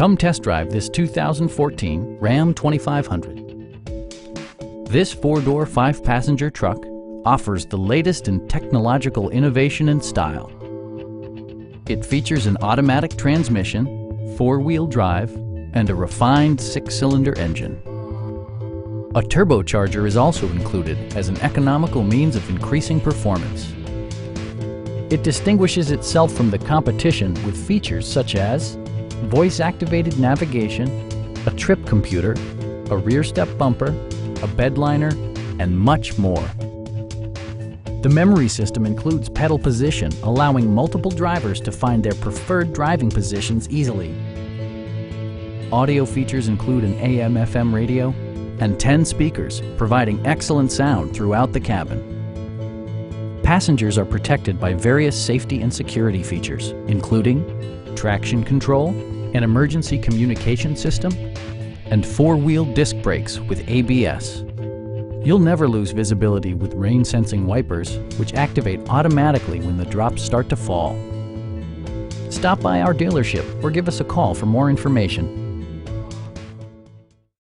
Come test drive this 2014 Ram 2500. This four-door, five-passenger truck offers the latest in technological innovation and style. It features an automatic transmission, four-wheel drive, and a refined six-cylinder engine. A turbocharger is also included as an economical means of increasing performance. It distinguishes itself from the competition with features such as voice-activated navigation, a trip computer, a rear step bumper, a bed liner, and much more. The memory system includes pedal position, allowing multiple drivers to find their preferred driving positions easily. Audio features include an AM/FM radio and 10 speakers, providing excellent sound throughout the cabin. Passengers are protected by various safety and security features, including traction control, an emergency communication system, and four-wheel disc brakes with ABS. You'll never lose visibility with rain-sensing wipers, which activate automatically when the drops start to fall. Stop by our dealership or give us a call for more information.